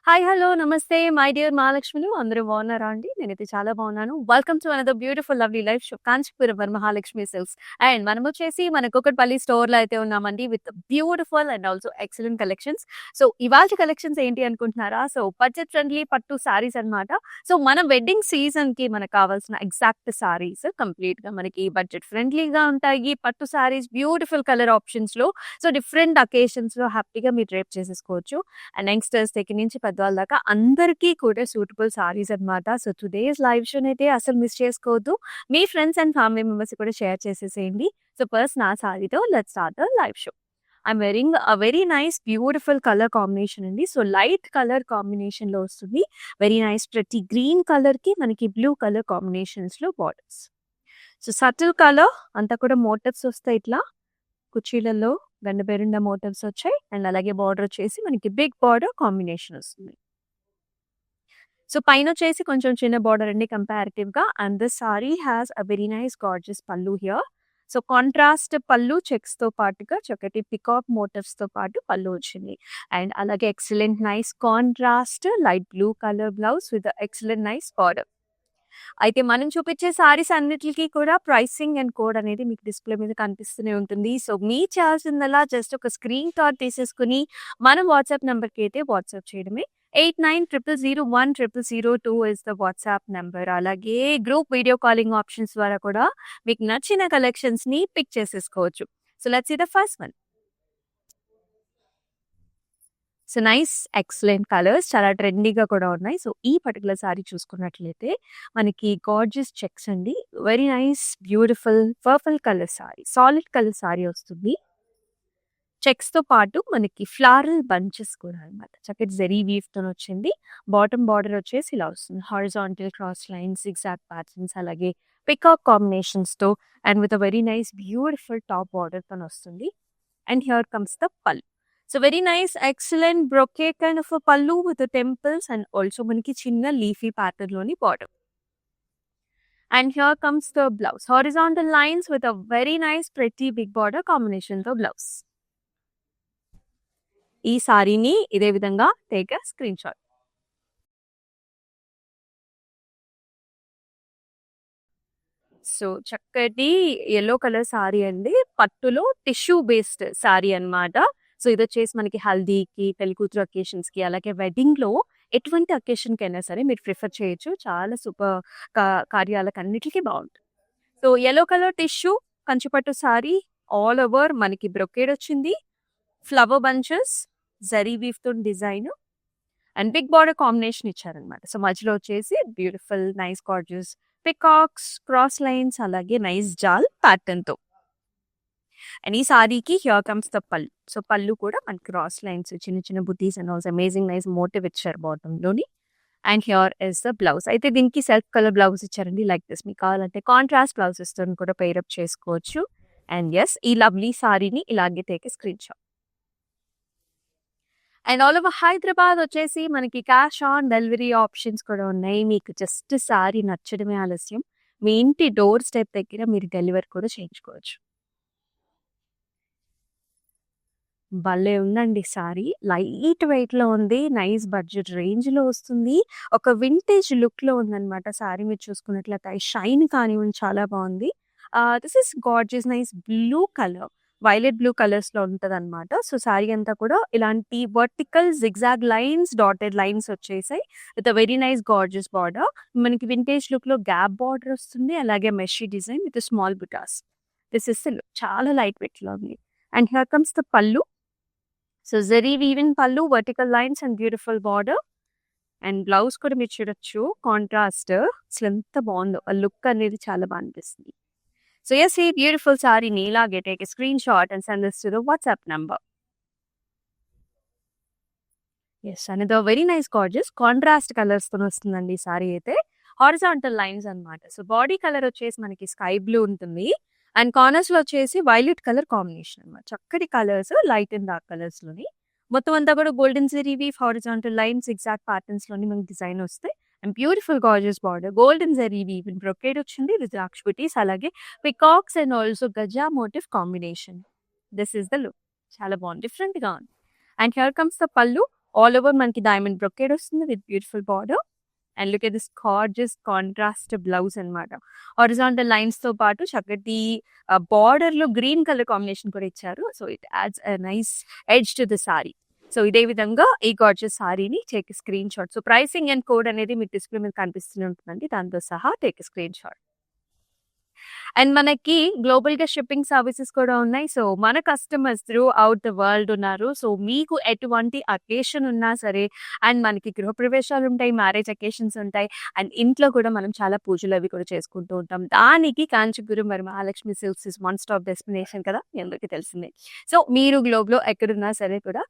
Hi! Hello! నమస్తే my dear మహాలక్ష్మిలు. అందరూ బాగున్నారా అండి? నేనైతే చాలా బాగున్నాను. Welcome to another beautiful lovely life show Kanchipuram Varamahalakshmi silks. And మనమొచ్చేసి మన కూకట్పల్లి స్టోర్‌లో అయితే ఉన్నామండి with beautiful and also excellent collections. So ఇవాల్టి కలెక్షన్స్ ఏంటి అనుకుంటున్నారా? సో బడ్జెట్ ఫ్రెండ్లీ పట్టు సారీస్ అన్నమాట. సో మన వెడ్డింగ్ సీజన్‌కి మనకు కావాల్సిన ఎగ్జాక్ట్ సారీస్ కంప్లీట్‌గా మనకి బడ్జెట్ ఫ్రెండ్లీగా ఉంటాయి. పట్టు సారీస్ బ్యూటిఫుల్ కలర్ ఆప్షన్స్‌లో సో డిఫరెంట్ అకేషన్స్‌లో హ్యాపీగా మీరు డ్రేప్ చేసేసుకోవచ్చు. అండ్ యంగ్‌స్టర్స్ దగ్గర నుంచి పెద్దవాళ్ళ దాకా అందరికీ కూడా సూటబుల్ సారీస్ అన్నమాట. సో టుడేస్ లైవ్ షోనైతే అసలు మిస్ చేసుకోవద్దు. మీ ఫ్రెండ్స్ అండ్ ఫ్యామిలీ మెంబర్స్‌కి కూడా షేర్ చేసేసేయండి. సో ఫస్ట్ నా సారీతో let's start the live show. I'm wearing a very nice beautiful colour combination అండి. సో లైట్ కలర్ కాంబినేషన్‌లో వస్తుంది. వెరీ నైస్ ప్రతి గ్రీన్ కలర్‌కి మనకి బ్లూ కలర్ కాంబినేషన్స్‌లో బార్డర్స్. సో సటిల్ కలర్ అంతా కూడా మోటివ్స్ వస్తాయి ఇట్లా. కుర్చీలలో గండబెరుండ మోటివ్స్ వచ్చాయి. అండ్ అలాగే బార్డర్ వచ్చేసి మనకి బిగ్ బార్డర్ కాంబినేషన్ వస్తుంది. సో పైనొచ్చేసి కొంచెం చిన్న బార్డర్ అండి కంపారిటివ్‌గా. And this sari has a very nice gorgeous పల్లు హియర్. సో కాంట్రాస్ట్ పల్లు చెక్స్‌తో పాటుగా చక్కటి పికాక్ మోటివ్స్‌తో పాటు పల్లు వచ్చింది. అండ్ అలాగే excellent nice contrast light blue colour blouse with excellent nice border. అయితే మనం చూపించే సారీస్ అన్నిట్లికి కూడా ప్రైసింగ్ అండ్ కోడ్ అనేది మీకు డిస్‌ప్లే మీద కనిపిస్తూనే ఉంటుంది. సో మీరు చేయాల్సిందల్లా జస్ట్ ఒక స్క్రీన్ షాట్ తీసేసుకొని మన వాట్సాప్ నంబర్‌కి అయితే వాట్సాప్ చేయడమే. 8900010002 ఇస్ ద వాట్సాప్ నంబర్. అలాగే గ్రూప్ వీడియో కాలింగ్ ఆప్షన్స్ ద్వారా కూడా మీకు నచ్చిన కలెక్షన్స్‌ని పిక్ చేసేసుకోవచ్చు. So let's see the first one. So nice excellent colours చాలా ట్రెండీగా కూడా ఉన్నాయి. సో ఈ పర్టిక్యులర్ సారీ చూసుకున్నట్లయితే మనకి గార్జియస్ చెక్స్ అండి. Very nice beautiful purple colour sorry. Solid colour sorry వస్తుంది. చెక్స్‌తో పాటు మనకి ఫ్లారల్ బంచెస్ కూడా అన్నమాట. చక్కటి జరీ వీవ్‌తోని వచ్చింది. బాటమ్ బార్డర్ వచ్చేసి ఇలా వస్తుంది. Horizontal cross lines, zigzag patterns అలాగే పికాక్ కాంబినేషన్స్‌తో and with a very nice beautiful top బార్డర్‌తోని వస్తుంది. And here comes the pallu. So very nice excellent brocade kind of pallu with temples and also మనకి చిన్న లీఫీ ప్యాటర్న్‌లోని border. And here comes the blouse. Horizontal lines with a very nice pretty big border కాంబినేషన్‌తో blouse. ఈ సారీని ఇదే విధంగా take a screen shot. So చక్కటి yellow colour sorry అండి. పట్టులో టిష్యూ బేస్డ్ సారీ అన్నమాట. సో ఇదొచ్చేసి మనకి హల్దీకి, పెళ్లికూతురు అకేషన్స్‌కి అలాగే వెడ్డింగ్‌లో ఎటువంటి అకేషన్‌కైనా సరే మీరు ప్రిఫర్ చేయొచ్చు. చాలా సూపర్ కార్యాలకన్నిటికి బావుంటుంది. సో యెల్లో కలర్ టిష్యూ కంచిపట్టు సారీ ఆల్ ఓవర్ మనకి బ్రొకేడ్ వచ్చింది. ఫ్లవర్ బంచెస్, జరీ వీవ్‌తోని design and big border combination ఇచ్చారనమాట. సో మధ్యలో వచ్చేసి beautiful nice gorgeous peacocks, cross lines అలాగే నైస్ జాల్ ప్యాటర్న్‌తో. అండ్ ఈ సారీకి here comes the pallu. So pallu కూడా మనకి క్రాస్ లైన్స్ చిన్న చిన్న buttis and also amazing nice motif ఇచ్చారు బాటమ్‌లోని. And here is the blouse. అయితే దీనికి సెల్ఫ్ కలర్ బ్లౌజ్ ఇచ్చారండి లైక్ దిస్. మీకు కావాలంటే కాంట్రాస్ట్ బ్లౌజెస్‌తోని కూడా పెయిర్ అప్ చేసుకోవచ్చు. అండ్ యెస్ ఈ లవ్లీ సారీని ఇలాగే take a screen shot. And all over Hyderabad వచ్చేసి మనకి క్యాష్ ఆన్ డెలివరీ ఆప్షన్స్ కూడా ఉన్నాయి. మీకు జస్ట్ సారీ నచ్చడమే ఆలస్యం. మీ ఇంటి డోర్ స్టెప్ దగ్గర మీరు డెలివరీ కూడా చేయించుకోవచ్చు. భలే ఉందండి సారీ. లైట్ వెయిట్‌లో ఉంది. నైస్ బడ్జెట్ రేంజ్‌లో వస్తుంది. ఒక వింటేజ్ లుక్‌లో ఉందన్నమాట సారీ మీరు చూసుకున్నట్లయితే. షైన్ కానివ్వండి చాలా బావుంది. This is gorgeous nice blue colour. Violet blue కలర్స్‌లో ఉంటదన్నమాట. సో సారీ అంతా కూడా ఇలాంటి vertical zigzag lines, dotted lines వచ్చేసాయి. With a very nice gorgeous border. మనకి వింటేజ్ లుక్‌లో గ్యాప్ బార్డర్ వస్తుంది. అలాగే మెషీ design with small butas. This is the look. చాలా లైట్ వెయిట్‌లో ఉంది. And here comes the pallu. So zari weaving pallu, vertical lines and beautiful border. And blouse కూడా మీరు చూడొచ్చు కాంట్రాస్ట్. అసలు ఎంత బావుందో. ఆ లుక్ అనేది చాలా బా అనిపిస్తుంది. సో యెస్ ఈ బ్యూటిఫుల్ సారీని ఇలాగే take a screen shot and send this to the WhatsApp number. Yes another very nice gorgeous contrast కలర్స్‌తోని వస్తుందండి ఈ సారీ అయితే. హారిజాంటల్ లైన్స్ అన్నమాట. సో బాడీ కలర్ వచ్చేసి మనకి స్కై బ్లూ ఉంటుంది. అండ్ కార్నర్స్‌లో వచ్చేసి వైలెట్ కలర్ కాంబినేషన్ అన్నమాట. చక్కటి కలర్స్ లైట్ అండ్ డార్క్ కలర్స్‌లోని. మొత్తం అంతా కూడా golden zari weave, horizontal lines, zigzag ప్యాటర్న్స్‌లోని మనకి డిజైన్ వస్తాయి. And beautiful gorgeous border. Golden zari weave in brocade వచ్చింది. రుద్రాక్ష బుటీస్ అలాగే peacocks and also gaja motif combination. This is the look. చాలా బాగుంది. డిఫరెంట్‌గా ఉంది. And here comes the pallu. All over మనకి డైమండ్ బ్రొకేడ్ వస్తుంది with beautiful border. And look at this gorgeous contrast blouse అన్నమాట. Horizontal lines తో పాటు చక్కటి బార్డర్ లో గ్రీన్ కలర్ కాంబినేషన్ కూడా ఇచ్చారు. So it adds a nice edge to the sari. So ఇదే విధంగా ఈ గార్జియస్ సారీని take screen shot. So pricing and code అనేది మీకు డిస్ప్లే మీద కనిపిస్తూనే ఉంటుందండి. దాంతో సహా టేక్ స్క్రీన్ షాట్. అండ్ మనకి గ్లోబల్‌గా షిప్పింగ్ సర్వీసెస్ కూడా ఉన్నాయి. సో, మన customers through out the world ఉన్నారు. సో, మీకు ఎటువంటి అకేషన్ ఉన్నా సరే అండ్ మనకి గృహప్రవేశాలుంటాయి, మ్యారేజ్ అకేషన్స్ ఉంటాయి. అండ్ ఇంట్లో కూడా మనం చాలా పూజలవి కూడా చేసుకుంటూ ఉంటాం. దానికి కాంచీపురం మరి Mahalakshmi silks is one stop destination కదా! మీ అందరికీ తెలిసిందే. సో, మీరు గ్లోబ్‌లో ఎక్కడున్నా సరే కూడా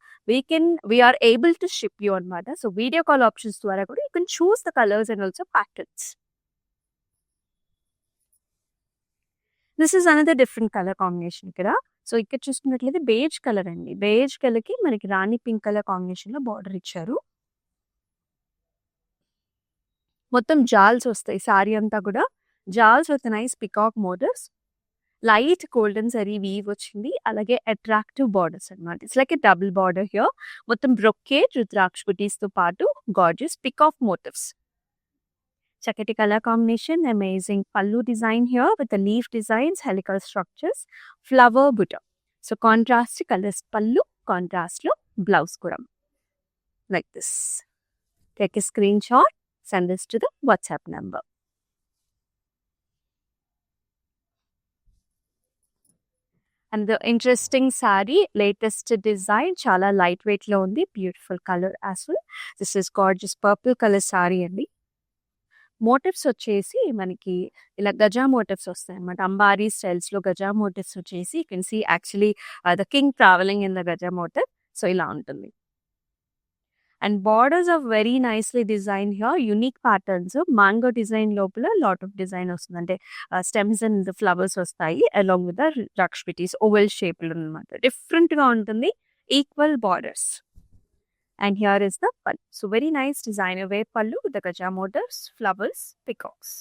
we are able to ship you అన్నమాట. సో, వీడియో కాల్ ఆప్షన్స్ ద్వారా కూడా you can choose the colours and also patterns. This is another different colour combination ఇక్కడ. సో, ఇక్కడ చూసుకున్నట్లయితే బేజ్ కలర్ అండి. బేజ్ కలర్‌కి మనకి రాణి పింక్ కలర్ కాంబినేషన్‌లో బార్డర్ ఇచ్చారు. మొత్తం జాల్స్ వస్తాయి. సారీ అంతా కూడా jaals with nice peacock motifs. Light golden zari weave వచ్చింది. అలాగే అట్రాక్టివ్ బార్డర్స్ అన్నమాట. It's like a double border here. మొత్తం బ్రొకేడ్ రుద్రాక్ష బుటీస్‌తో పాటు గార్జియస్ పికాక్ మోటివ్స్. చక్కటి కలర్ కాంబినేషన్, అమేజింగ్ పల్లు design here with the leaf designs, helical structures, flower బుట్ట. So contrast colours పల్లు, contrast లో బ్లౌజ్ కూడా like this. Take a screen shot, send this to the WhatsApp number. And the interesting sorry, latest design, చాలా light weight లో ఉంది. Beautiful colour as well. This is gorgeous purple colour sorry అండి. Motifs వచ్చేసి మనకి ఇలా gaja motifs వస్తాయన్నమాట. అంబారీ స్టైల్స్‌లో gaja motifs వచ్చేసి you can see actually the king travelling in the gaja motif. So, ఇలా ఉంటుంది. And borders are very nicely design here. Unique patterns. Mango design లోపల లాట్ ఆఫ్ డిజైన్ వస్తుంది. అంటే స్టెమ్స్ అండ్ ఫ్లవర్స్ వస్తాయి అలాంగ్ విత్ ద రక్షపిటీస్ oval షేప్‌లో అన్నమాట. డిఫరెంట్‌గా ఉంటుంది. Equal borders. And here is the pallu. So very nice designer wear pallu with the gaja motifs, flowers, peacocks.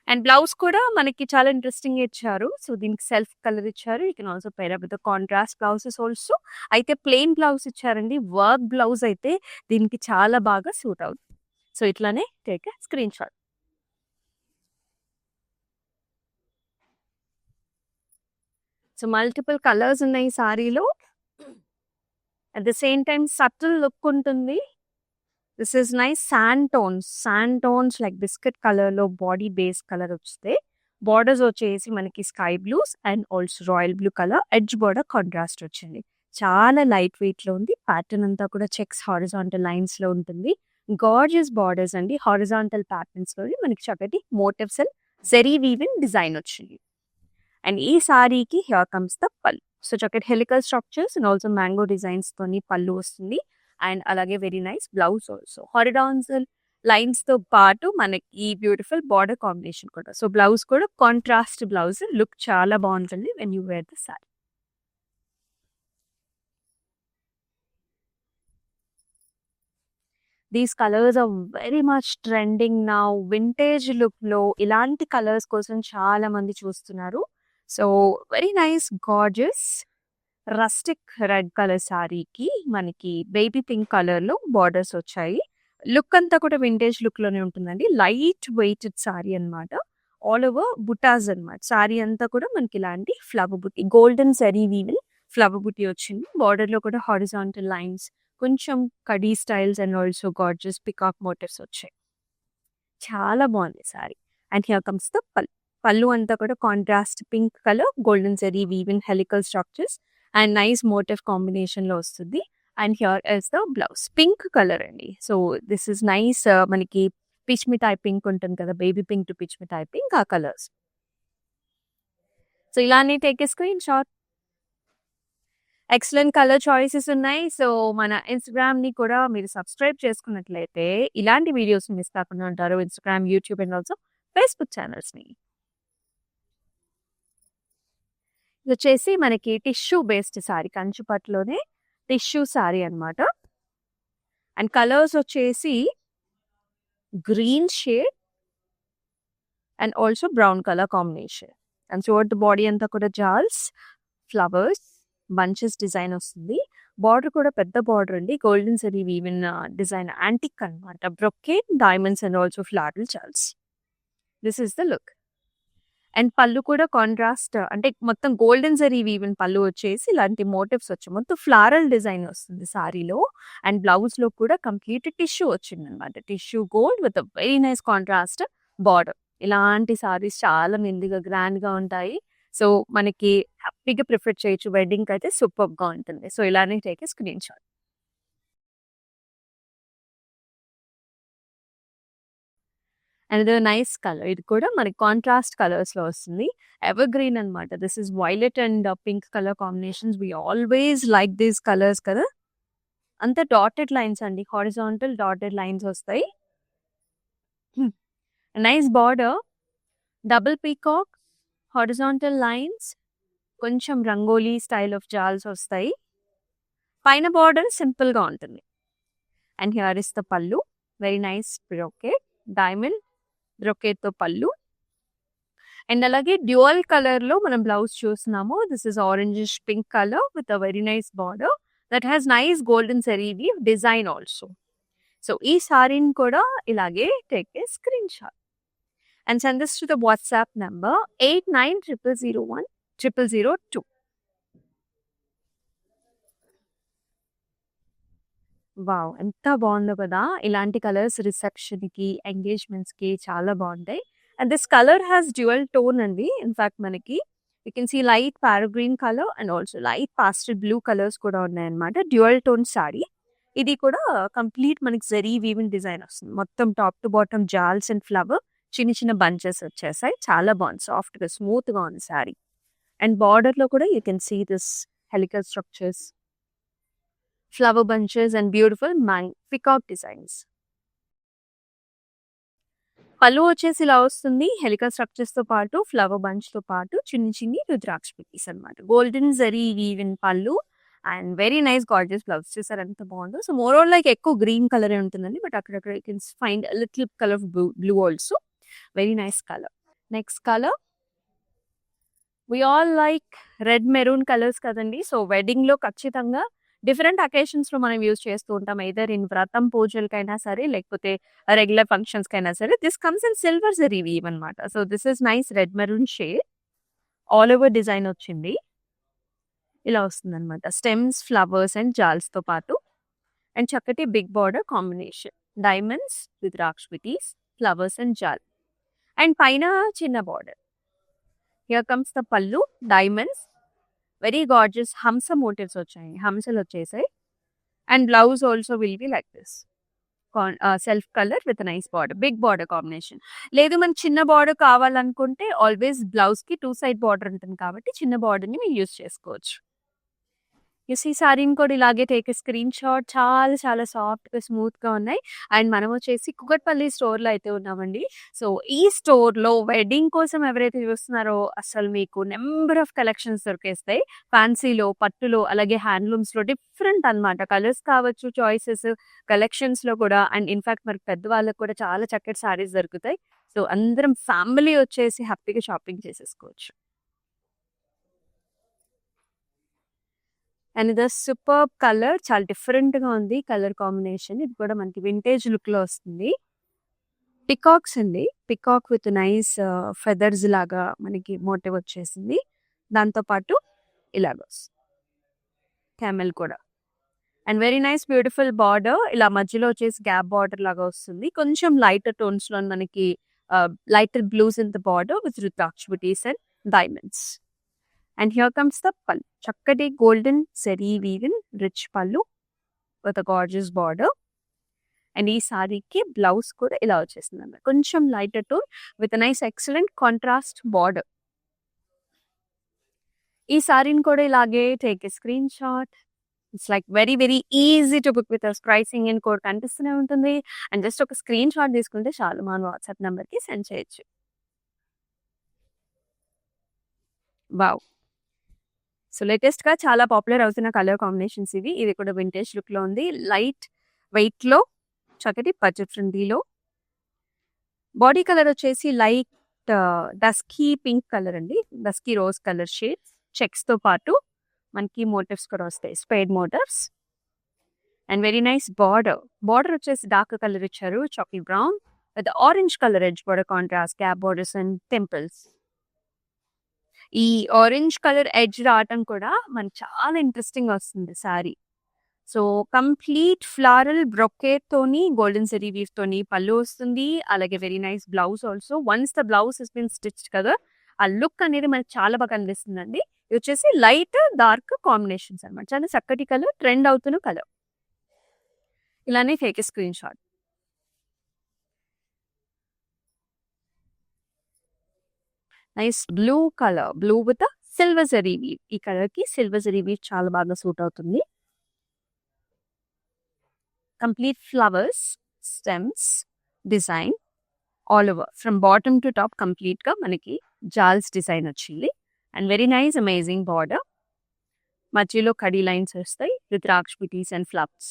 And blouse కూడా మనకి చాలా ఇంట్రెస్టింగ్ ఇచ్చారు. సో, దీనికి సెల్ఫ్ కలర్ ఇచ్చారు. You can also pair up with the contrast blouses also. అయితే plain blouse ఇచ్చారండి. Work blouse అయితే దీనికి చాలా బాగా సూట్ అవుతుంది. సో, ఇట్లానే take a screen shot. So, multiple colours ఉన్నాయి ఈ సారీలో. At the same time subtle look ఉంటుంది. This is nice sand tones like biscuit కలర్‌లో బాడీ బేస్ కలర్ వస్తే, బార్డర్స్ వచ్చేసి మనకి sky blues and also royal blue colour edge border contrast వచ్చింది. చాలా లైట్ వెయిట్‌లో ఉంది. ప్యాటర్న్ అంతా కూడా చెక్స్ హారిజాంటల్ లైన్స్‌లో ఉంటుంది. గార్జియస్ బార్డర్స్ అండి. హారిజాంటల్ ప్యాటర్న్స్‌లోని మనకి చక్కటి motifs and zari weaving design వచ్చింది. అండ్ ఈ సారీకి here comes the pallu. So, చక్కటి helical structures and also mango designs తోని పల్లు వస్తుంది. అండ్ అలాగే very nice blouse also. Horizontal lines తో పాటు మనకి ఈ బ్యూటిఫుల్ బార్డర్ కాంబినేషన్ కూడా. సో, బ్లౌజ్ కూడా కాంట్రాస్ట్ బ్లౌజ్. లుక్ చాలా బాగుంటుంది when you wear the sari. These colours are very much trending now. Vintage లుక్‌లో ఇలాంటి కలర్స్ కోసం చాలా మంది చూస్తున్నారు. So, very nice gorgeous rustic red colour సారీకి మనకి బేబీ పింక్ కలర్‌లో బార్డర్స్ వచ్చాయి. లుక్ అంతా కూడా వింటేజ్ లుక్‌లోనే ఉంటుందండి. లైట్ వెయిటెడ్ సారీ అన్నమాట. ఆల్ ఓవర్ బుటాస్ అన్నమాట. సారీ అంతా కూడా మనకి ఇలాంటి ఫ్లవర్ బుటీ, గోల్డెన్ జరీ వీవిల్ ఫ్లవర్ బుటీ వచ్చింది. బార్డర్‌లో కూడా హారిజాంటల్ లైన్స్, కొంచెం కడీ styles and also gorgeous peacock motifs వచ్చాయి. చాలా బాగుంది sari. And here comes the pallu. Pallu అంతా కూడా contrast pink colour, golden zari weaving helical structures and nice motif కాంబినేషన్‌లో వస్తుంది. And here is the blouse. Pink colour అండి. సో, దిస్ ఇస్ నైస్ మనకి పిచ్ మిఠాయి పింక్ ఉంటుంది కదా! బేబీ పింక్ టు పిచ్ మిఠాయి పింక్ ఆ కలర్స్. సో, ఇలానే take a screen shot. Excellent colour choices ఉన్నాయి. సో, మన ఇన్‌స్టాగ్రామ్‌ని కూడా మీరు సబ్స్క్రైబ్ చేసుకున్నట్లయితే ఇలాంటి వీడియోస్ మిస్ కాకుండా ఉంటారు. Instagram, YouTube and also Facebook ఛానల్స్‌ని. ఇదొచ్చేసి మనకి టిష్యూ బేస్డ్ సారీ. కంచి పట్టులోనే టిష్యూ సారీ అన్నమాట. అండ్ కలర్స్ వచ్చేసి green shade and also brown colour combination. And throughout the body అంతా కూడా జాల్స్, ఫ్లవర్స్, బంచెస్ డిజైన్ వస్తుంది. బార్డర్ కూడా పెద్ద బార్డర్ అండి. Golden zari weaving design antique అన్నమాట. Brocade, diamonds and also floral charts. This is the look. And pallu కూడా contrast అంటే మొత్తం గోల్డెన్ జరీ వీవిన్ పళ్ళు వచ్చేసి ఇలాంటి మోటివ్స్ వచ్చాయి. మొత్తం ఫ్లారల్ డిజైన్ వస్తుంది సారీలో. అండ్ బ్లౌజ్‌లో కూడా కంప్లీట్ టిష్యూ వచ్చిందనమాట. Tissue gold with a very nice contrast border. ఇలాంటి సారీస్ చాలా మెల్లిగా గ్రాండ్‌గా ఉంటాయి. సో, మనకి హ్యాపీగా ప్రిఫర్ చేయొచ్చు. వెడ్డింగ్‌కయితే సూపర్బ్‌గా ఉంటుంది. సో, ఇలానే take a screen shot. Another nice colour. ఇది కూడా మనకి కాంట్రాస్ట్ కలర్స్‌లో వస్తుంది. ఎవర్ గ్రీన్ అనమాట. This is violet and pink colour combinations. We always like these colours కదా! అంతా డాటెడ్ లైన్స్ అండి. హారిజాంటల్ డాటెడ్ లైన్స్ వస్తాయి. Nice border. Double peacock, horizontal lines, కొంచెం రంగోలీ స్టైల్ ఆఫ్ జాల్స్ వస్తాయి. పైన బార్డర్ సింపుల్‌గా ఉంటుంది. And here is the pallu. Very nice brocade, diamond బ్రొకేడ్‌తో పల్లు. అండ్ అలాగే డ్యూయల్ కలర్‌లో మనం బ్లౌజ్ చూస్తున్నాము. This is orangish pink colour with a very nice border that has nice golden zari weave design also. So, ఈ సారీని కూడా ఇలాగే take a screen shot and send this to the WhatsApp number 8900010002. Wow! ఎంత బాగుందో కదా! ఇలాంటి colours రిసెప్షన్‌కి, ఎంగేజ్‌మెంట్స్‌కి చాలా బాగుంటాయి. And this colour has dual tone అండి. ఇన్‌ఫాక్ట్ మనకి you can see light parrot green colour and also light pastel blue colours కూడా ఉన్నాయన్నమాట. Dual tone sari. ఇది కూడా కంప్లీట్ మనకి జరీ వీవింగ్ డిజైన్ వస్తుంది. మొత్తం top to bottom jaals and flower చిన్న చిన్న బంచెస్ వచ్చేసాయి. చాలా బాగుంది. సాఫ్ట్‌గా, స్మూత్‌గా ఉంది సారీ. అండ్ బార్డర్‌లో కూడా you can see this helical structures, flower bunches and beautiful peacock designs. Pallu వచ్చేసి ఇలా వస్తుంది. హెలికల్ స్ట్రక్చర్స్‌తో పాటు, ఫ్లవర్ బంచ్‌తో పాటు చిన్ని చిన్ని రుద్రాక్ష పెట్టీస్ అనమాట. Golden zari weaving pallu and very nice gorgeous blouse. చూసారా ఎంత బాగుందో. సో, మోర్ ఆర్ లైక్ ఎక్కువ గ్రీన్ కలరే ఉంటుందండి. బట్ అక్కడక్కడ you can find little colour of blue also. Very nice colour. Next colour we all like red maroon colours కదండి. So, వెడ్డింగ్‌లో ఖచ్చితంగా డిఫరెంట్ అకేషన్స్‌లో మనం యూజ్ చేస్తూ ఉంటాం. ఎయిదర్ ఇన్ వ్రతం పూజలకైనా సరే, లేకపోతే రెగ్యులర్ ఫంక్షన్స్‌కైనా సరే. This comes in silver zari weave అనమాట. So, this is nice red maroon shade. All over design వచ్చింది. ఇలా వస్తుందనమాట. స్టెమ్స్, ఫ్లవర్స్ అండ్ జాల్స్‌తో పాటు అండ్ చక్కటి big border combination. Diamonds with రాక్షపిటీస్, ఫ్లవర్స్ అండ్ జాల్. అండ్ పైన చిన్న border. Here comes the pallu, diamonds, very gorgeous hamsa motifs వచ్చాయి. హంసలు వచ్చేసాయి. And blouse also will be like this. Self colour with nice border. Big border combination. లేదు మనకి చిన్న border కావాలనుకుంటే ఆల్వేస్ బ్లౌజ్‌కి 2 సైడ్ బార్డర్ ఉంటుంది కాబట్టి చిన్న బార్డర్‌ని మీరు యూజ్ చేసుకోవచ్చు. ఈ సారీని కూడా ఇలాగే టేక్ ఎ స్క్రీన్ షాట్. చాలా చాలా సాఫ్ట్‌గా, స్మూత్‌గా ఉన్నాయి. అండ్ మనం వచ్చేసి కూకట్పల్లి స్టోర్‌లో అయితే ఉన్నామండి. సో, ఈ స్టోర్‌లో వెడ్డింగ్ కోసం ఎవరైతే చూస్తున్నారో అసలు మీకు నంబర్ ఆఫ్ కలెక్షన్స్ దొరికేస్తాయి. ఫ్యాన్సీలో, పట్టులో, అలాగే హ్యాండ్లూమ్స్‌లో డిఫరెంట్ అనమాట. కలర్స్ కావచ్చు, చాయిసెస్, కలెక్షన్స్‌లో కూడా అండ్ ఇన్‌ఫాక్ట్ మరి పెద్దవాళ్ళకి కూడా చాలా చక్కటి సారీస్ దొరుకుతాయి. సో, అందరం ఫ్యామిలీ వచ్చేసి హ్యాపీగా షాపింగ్ చేసేసుకోవచ్చు. Another superb colour. చాలా డిఫరెంట్‌గా ఉంది కలర్ కాంబినేషన్. ఇది కూడా మనకి వింటేజ్ లుక్‌లో వస్తుంది. పికాక్స్ అండి. పికాక్ విత్ నైస్ ఫెదర్స్ లాగా మనకి మోటివ్ వచ్చేసింది. దాంతో పాటు ఇలాగొస్తుంది. క్యామెల్ కూడా. And very nice beautiful border. ఇలా మధ్యలో వచ్చేసి గ్యాప్ బార్డర్ లాగా వస్తుంది. కొంచెం లైటర్ టోన్స్‌లో మనకి lighter blues in the border with rudraksha buttis and diamonds. And here comes the pallu. చక్కటి golden zari weaving rich pallu with a gorgeous border. And ఈ సారీకి బ్లౌజ్ కూడా ఇలా వచ్చేసింది అన్నమాట. కొంచెం lighter tone with nice excellent contrast border. ఈ సారీని కూడా ఇలాగే take a screen shot. It's like very very easy to book with pricing and code కనిపిస్తూనే ఉంటుంది. అండ్ జస్ట్ ఒక స్క్రీన్ షాట్ తీసుకుంటే చాలు మన వాట్సాప్ నెంబర్‌కి సెండ్ చేయొచ్చు. వావ్! సో, లేటెస్ట్‌గా చాలా పాపులర్ అవుతున్న కలర్ కాంబినేషన్స్ ఇవి. ఇది కూడా వింటేజ్ లుక్‌లో ఉంది. లైట్ వెయిట్‌లో చక్కటి బడ్జెట్ ఫ్రెండ్లీలో. బాడీ కలర్ వచ్చేసి లైట్ డస్కీ పింక్ కలర్ అండి. డస్కీ రోజ్ కలర్ షేడ్ చెక్స్‌తో పాటు మనకి మోటివ్స్ కూడా వస్తాయి, spade motifs. And very nice border వచ్చేసి డార్క్ కలర్ ఇచ్చారు, chocolate brown with orange colour edge border contrast, gap borders and temples. ఈ ఆరెంజ్ కలర్ ఎడ్జ్ రావటం కూడా మనకి చాలా ఇంట్రెస్టింగ్ వస్తుంది sari. So complete floral brocade తోని గోల్డెన్ జరీ వీవ్ తోని పళ్ళు వస్తుంది. అలాగే very nice blouse also. Once the blouse has been stitched కదా, ఆ లుక్ అనేది మనకి చాలా బాగా కనిపిస్తుందండి. ఇది వచ్చేసి లైట్ డార్క్ కాంబినేషన్స్ అనమాట. చాలా చక్కటి కలర్, ట్రెండ్ అవుతున్న కలర్. ఇలానే take a screen shot. Nice blue colour, blue with silver zari weave. ఈ కలర్ కి సిల్వర్ జరీ వీవ్ చాలా బాగా సూట్ అవుతుంది. Complete flowers, stems design all over from bottom to top complete గా మనకి జాల్స్ డిజైన్ వచ్చింది. And very nice amazing border. మధ్యలో కడీ లైన్స్ వస్తాయి విత్ రాక్ష బుటీస్ and flowers.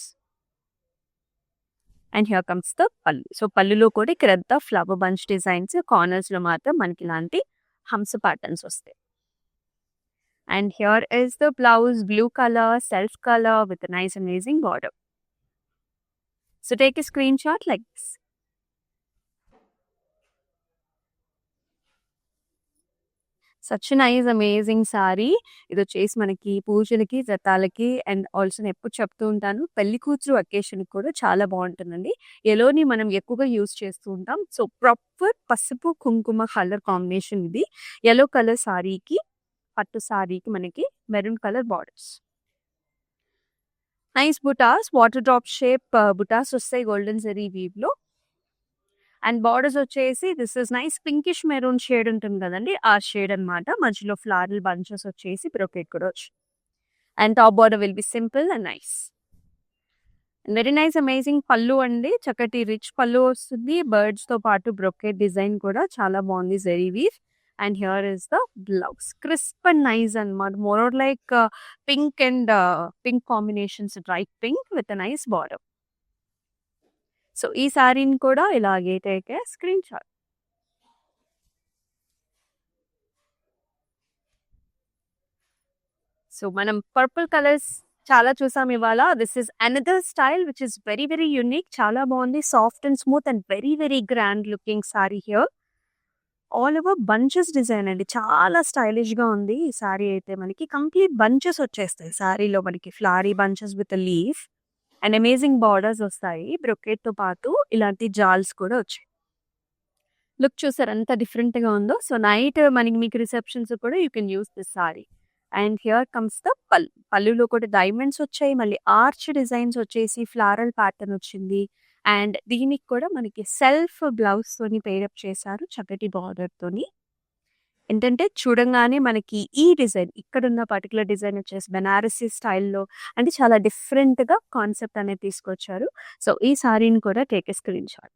And here comes the pallu. So పళ్ళులో కూడా ఇక్కడ ఫ్లవర్ బంచ్ డిజైన్స్, కార్నర్స్ లో మాత్రం మనకి ఇలాంటి హంస ప్యాటర్న్స్ వస్తాయి. And here is the blouse, blue colour, self colour with nice amazing border. So take a screenshot like this. Such a nice amazing saree. ఇది వచ్చేసి మనకి పూజలకి, వ్రతాలకి అండ్ ఆల్సో నేను ఎప్పుడు చెప్తూ ఉంటాను, పెళ్లి కూతురు అకేషన్ కూడా చాలా బాగుంటుందండి. ఎలోని మనం ఎక్కువగా యూజ్ చేస్తూ ఉంటాం. సో ప్రాపర్ పసుపు కుంకుమ కలర్ కాంబినేషన్ ఇది. ఎల్లో కలర్ సారీకి, పట్టు సారీకి మనకి మెరూన్ కలర్ బార్డర్స్. నైస్ బుటాస్, వాటర్ డ్రాప్ షేప్ బుటాస్ వస్తాయి గోల్డెన్ జరీ వీవ్ లో. అండ్ బార్డర్స్ వచ్చేసి this is nice pinkish maroon shade ఉంటుంది కదండి, ఆ షేడ్ అనమాట. మధ్యలో ఫ్లారల్ బంచెస్ వచ్చేసి బ్రొకెట్ కూడా వచ్చి. And top border will be simple and nice. Very nice amazing పళ్ళు అండి, చక్కటి రిచ్ పళ్ళు వస్తుంది. బర్డ్స్ తో పాటు బ్రొకెట్ డిజైన్ కూడా చాలా బాగుంది, zari weave. And here is the blouse, crisp and nice and more or like pink and pink combinations, bright pink with a nice border. So ee saree ni kuda ilage take a screenshot. So manam purple colors చాలా చూసాం ఇవాళ. This is another style which is very very unique, చాలా బాగుంది. Soft and smooth and very very grand looking sorry here. All over bunches design అండి, చాలా stylish గా ఉంది ఈ సారీ. అయితే మనకి కంప్లీట్ బంచెస్ వచ్చేస్తాయి సారీలో, మనకి flowery bunches with leaf and amazing borders వస్తాయి. బ్రొకెట్ తో పాటు ఇలాంటి జాల్స్ కూడా వచ్చాయి. లుక్ చూసారు ఎంత డిఫరెంట్ గా ఉందో. సో నైట్ మనకి మీకు రిసెప్షన్స్ కూడా you can use this sorry. And here comes the పళ్ళు. పళ్ళులో కూడా డైమండ్స్ వచ్చాయి, మళ్ళీ ఆర్చ్ డిజైన్స్ వచ్చేసి ఫ్లారల్ ప్యాటర్న్ వచ్చింది. అండ్ దీనికి కూడా మనకి సెల్ఫ్ బ్లౌజ్ తోని పేరప్ చేశారు, చక్కటి బార్డర్ తోని. ఏంటంటే చూడంగానే మనకి ఈ డిజైన్, ఇక్కడున్న పర్టికులర్ డిజైన్ వచ్చేసి బెనారసీ స్టైల్లో, అంటే చాలా డిఫరెంట్ గా కాన్సెప్ట్ అనేది తీసుకొచ్చారు. సో ఈ సారీని కూడా take a screen shot.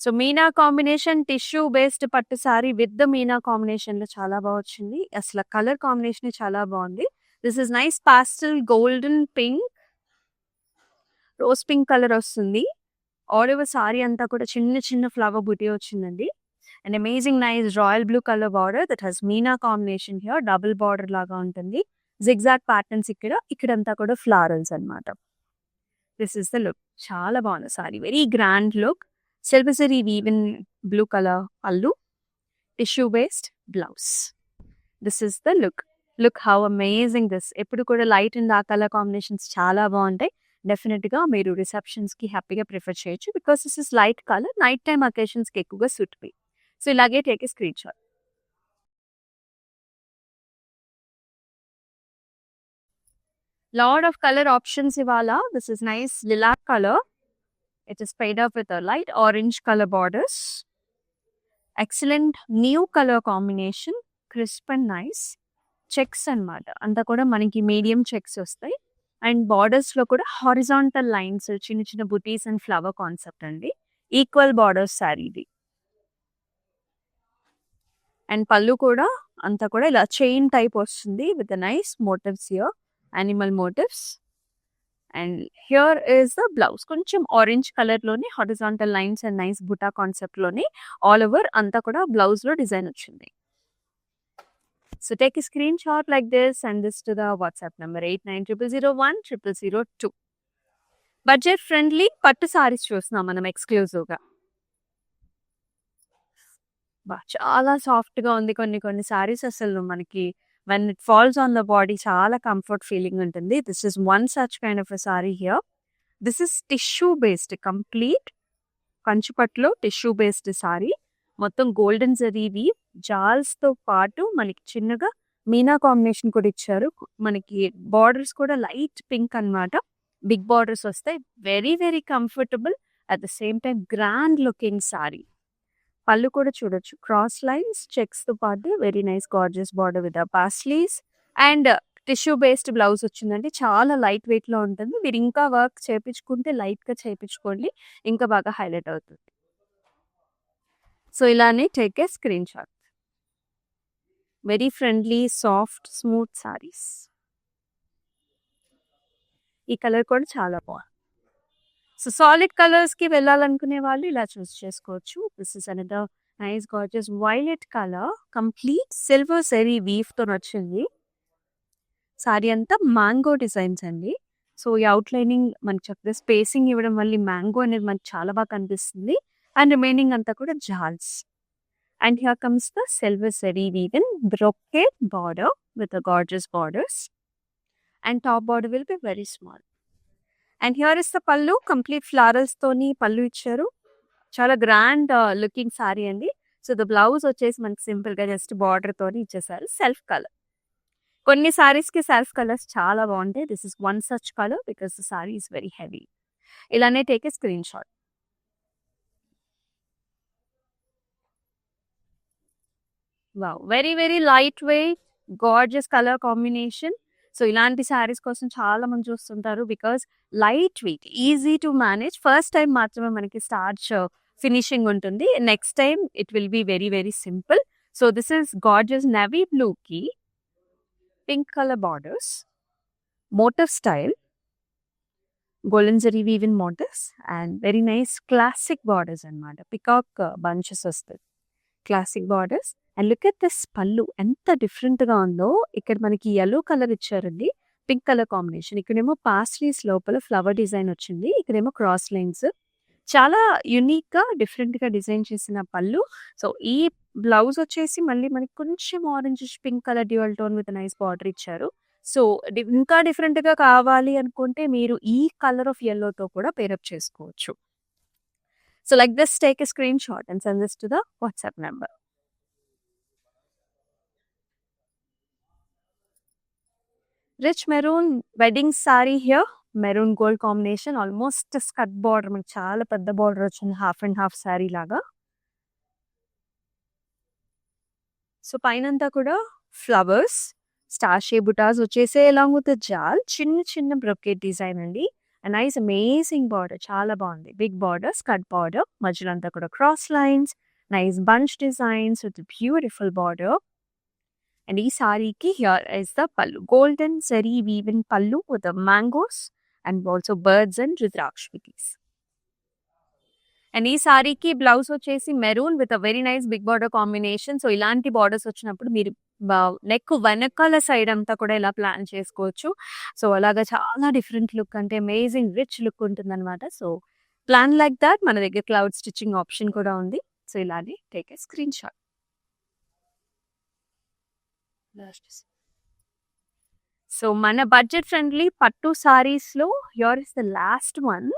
So meena combination, tissue based పట్టు sari with the meena combination లో చాలా బాగా వచ్చింది. అసలు కలర్ కాంబినేషన్ చాలా బాగుంది. This is nice pastel golden pink, rose pink colour వస్తుంది. ఆల్ ఓవర్ సారీ అంతా కూడా చిన్న చిన్న ఫ్లవర్ బుటీ వచ్చిందండి. And amazing nice royal blue colour border that has meena combination here. Double border లాగా ఉంటుంది, జిగ్జాగ్ ప్యాటర్న్స్ ఇక్కడంతా కూడా ఫ్లారల్స్ అనమాట. దిస్ ఇస్ ద లుక్, చాలా బాగుంది sari, very grand look. Silver zari weave in blue colour pallu, tissue based blouse. This is the look. Look how amazing this. ఎప్పుడు కూడా light and dark colour combinations చాలా బాగుంటాయి. Definite గా మీరు రిసెప్షన్స్ కి హ్యాపీగా ప్రిఫర్ చేయొచ్చు, because this is light colour, night time occasions కి ఎక్కువగా సూట్ అయ్యి. సో ఇలాగే take a screen shot. Lot of colour options ఇవాళ. This is nice lilac colour. It is paid up with a light orange color borders. Excellent new color combination, crisp and nice. Checks అన్నమాట, అంతా కూడా మనకి medium checks వస్తాయి. And borders లో కూడా horizontal lines, చిన్న చిన్న బుటీస్ అండ్ ఫ్లవర్ కాన్సెప్ట్ అండి. ఈక్వల్ బార్డర్స్ సారీ ఇది. అండ్ పళ్ళు కూడా అంతా కూడా ఇలా చైన్ టైప్ వస్తుంది with nice motifs here, animal motifs. And here is the blouse. కొంచెం ఆరెంజ్ కలర్‌లోనే horizontal lines and nice buta కాన్సెప్ట్‌లోనే ఆల్ ఓవర్ అంతా కూడా బ్లౌజ్‌లో డిజైన్ వచ్చింది. So take a screen shot like this and this to the WhatsApp number 8900010002. Budget friendly పట్టు సారీస్ చూస్తున్నాం మనం ఎక్స్‌క్లూజివ్‌గా. చాలా సాఫ్ట్‌గా ఉంది. కొన్ని సారీస్ అసలు మనకి when it falls on the body చాలా కంఫర్ట్ ఫీలింగ్ ఉంటుంది. This is one such kind of a sari here. This is tissue based complete కంచిపట్టులో టిష్యూ బేస్డ్ సారీ. మొత్తం గోల్డెన్ జరీ వీవ్ జాల్స్‌తో పాటు మనకి చిన్నగా మీనా కాంబినేషన్ కూడా ఇచ్చారు. మనకి బార్డర్స్ కూడా లైట్ పింక్ అన్నమాట. బిగ్ బార్డర్స్ వస్తాయి. Very comfortable. At the same time grand looking sorry. పళ్ళు కూడా చూడొచ్చు. క్రాస్ లైన్స్, చెక్స్‌తో పాటు very nice gorgeous border with paisleys and tissue based blouse వచ్చిందండి. చాలా లైట్ వెయిట్‌లో ఉంటుంది. మీరు ఇంకా వర్క్ చేపించుకుంటే లైట్‌గా చేపించుకోండి. ఇంకా బాగా హైలైట్ అవుతుంది. సో ఇలానే take a screen shot. Very friendly, soft, smooth saris. ఈ కలర్ కూడా చాలా బాగుంది. సో సాలిడ్ కలర్స్‌కి వెళ్ళాలనుకునే వాళ్ళు ఇలా చూస్ చేసుకోవచ్చు. This is another nice gorgeous violet colour. Complete silver zari వీవ్‌తో వచ్చింది. సారీ అంతా మ్యాంగో డిజైన్స్ అండి. సో ఈ అవుట్‌లైనింగ్ మనకి చక్కగా స్పేసింగ్ ఇవ్వడం వల్ల ఈ మ్యాంగో అనేది మనకి చాలా బాగా కనిపిస్తుంది. అండ్ రిమైనింగ్ అంతా కూడా జాల్స్. And here comes the silver zari weaving brocade border with the gorgeous borders. And top border will be very small. And here is the pallu, complete florals toni pallu icharu. Chala grand looking saree andi. So the blouse వచ్చేసి మనకి simple గా just border తోని ఇచ్చేసారు. Self colour. కొన్ని సారీస్ కి self colours చాలా బాగుంటాయి. This is one such colour because the sari is very heavy. ఇలానే take a screen shot. Wow! Very light weight, gorgeous colour combination. So ఇలాంటి సారీస్ కోసం చాలా మంది చూస్తుంటారు. Because light weight, easy to manage. First time మాత్రమే మనకి స్టార్చ్ ఫినిషింగ్ ఉంటుంది. Next time it will be very simple. So this is gorgeous navy బ్లూకి pink colour borders, motif style, golden zari weave in motifs and very nice classic borders అన్నమాట. Peacock bunches వస్తాయి. Classic borders. And look at this pallu ఎంత డిఫరెంట్‌గా ఉందో. ఇక్కడ మనకి yellow colour ఇచ్చారండి. Pink colour combination. ఇక్కడేమో పాస్ట్రీస్ లోపల ఫ్లవర్ డిజైన్ వచ్చింది. ఇక్కడేమో క్రాస్ లైన్స్. చాలా యూనిక్‌గా, డిఫరెంట్‌గా డిజైన్ చేసిన పళ్ళు. సో ఈ బ్లౌజ్ వచ్చేసి మళ్ళీ మనకి కొంచెం orangish pink colour dual tone with nice border ఇచ్చారు. సో ఇంకా డిఫరెంట్‌గా కావాలి అనుకుంటే మీరు ఈ కలర్ ఆఫ్ యెల్లోతో కూడా పేరప్ చేసుకోవచ్చు. So like this, take a screenshot and send this to the WhatsApp number. Rich maroon wedding saree here. Maroon gold combination. Almost cut border. మనకి చాలా పెద్ద border వచ్చింది. హాఫ్ అండ్ హాఫ్ saree లాగా. So పైనంతా కూడా flowers, star shape బుటాస్ వచ్చేసే along with the జాల్. చిన్న బ్రొకేట్ డిజైన్ అండి. Nice amazing border. చాలా బాగుంది. బిగ్ బార్డర్, స్కట్ బార్డర్. మధ్యలో అంతా కూడా cross lines, nice bunch designs with beautiful border. And ఈ సారీకి here is the pallu. Golden zari weaving pallu with mangoes and also birds and రుద్రాక్షిస్. అండ్ ఈ సారీకి బ్లౌజ్ వచ్చేసి maroon with very nice big border combination. So ఇలాంటి బార్డర్స్ వచ్చినప్పుడు మీరు neck వెనకాల సైడ్ అంతా కూడా ఇలా ప్లాన్ చేసుకోవచ్చు. సో అలాగా చాలా డిఫరెంట్ లుక్, అంటే అమేజింగ్ రిచ్ లుక్ ఉంటుంది అనమాట. So plan like that. మన దగ్గర క్లౌడ్ స్టిచ్చింగ్ ఆప్షన్ కూడా ఉంది. సో ఇలానే take a screen shot. So మన బడ్జెట్ ఫ్రెండ్లీ పట్టు సారీస్ లో here is the last one.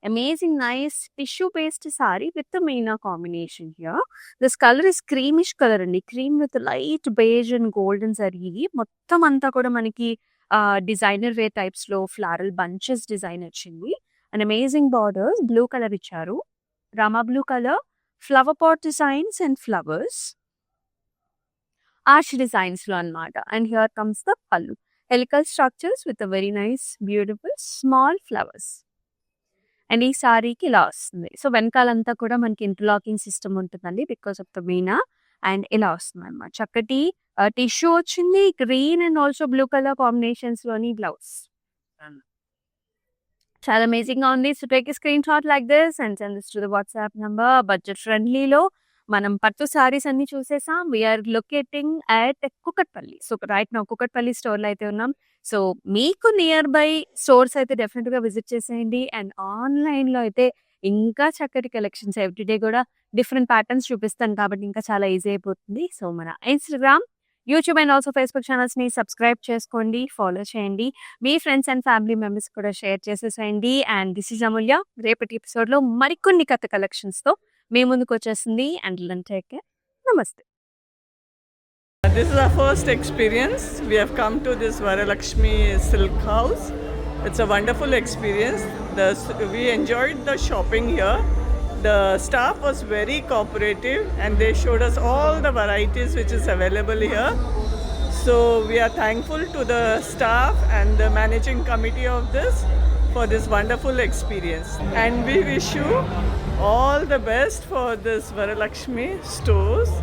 Amazing nice tissue based sari with మీనా combination here. This colour is creamish colour అండి. Cream with light beige and golden zari. మొత్తం అంతా కూడా మనకి designer wear types లో ఫ్లారల్ బంచెస్ డిజైన్ వచ్చింది. And amazing borders. Blue colour ఇచ్చారు. రామా blue colour, flower pot designs and flowers, arch designs లో అన్నమాట. And here comes the pallu. Helical structures with very nice beautiful small flowers. And ఈ సారీకి ఇలా వస్తుంది. సో వెనకాలంతా కూడా మనకి ఇంటర్లాకింగ్ సిస్టమ్ ఉంటుందండి బికాస్ ఆఫ్ ద మీనా. అండ్ ఇలా వస్తుంది అనమాట. చక్కటి టిష్యూ వచ్చింది. Green and also blue colour combinations లోని బ్లౌజ్. చాలా అమేజింగ్‌గా ఉంది. So, take a screen shot like this and send this to the WhatsApp number. Budget ఫ్రెండ్లీలో మనం పట్టు సారీస్ అన్నీ చూసేసాం. We are locating at Kukatpally. So, right now Kukatpally స్టోర్‌లో అయితే ఉన్నాం. సో, మీకు నియర్ బై స్టోర్స్ అయితే డెఫినిట్‌గా విజిట్ చేసేయండి. అండ్ ఆన్‌లైన్‌లో అయితే ఇంకా చక్కటి కలెక్షన్స్ ఎవ్రీడే గూడా డిఫరెంట్ ప్యాటర్న్స్ చూపిస్తాను కాబట్టి ఇంకా చాలా ఈజీ అయిపోతుంది. సో, మన Instagram, YouTube and also Facebook ఛానల్స్‌ని సబ్స్క్రైబ్ చేసుకోండి, ఫాలో చేయండి. మీ ఫ్రెండ్స్ అండ్ ఫ్యామిలీ మెంబర్స్ కూడా షేర్ చేసేసేయండి. And this is Amulya. రేపటి ఎపిసోడ్‌లో మరికొన్ని కొత్త కలెక్షన్స్‌తో మీ ముందుకొచ్చేస్తుంది. Until then take care. నమస్తే. This is our first experience. We have come to this Varalakshmi Silk House. It's a wonderful experience. We enjoyed the shopping here. The staff was very cooperative and they showed us all the varieties which is available here. So we are thankful to the staff and the managing committee of this for this wonderful experience. And we wish you all the best for this Varalakshmi stores.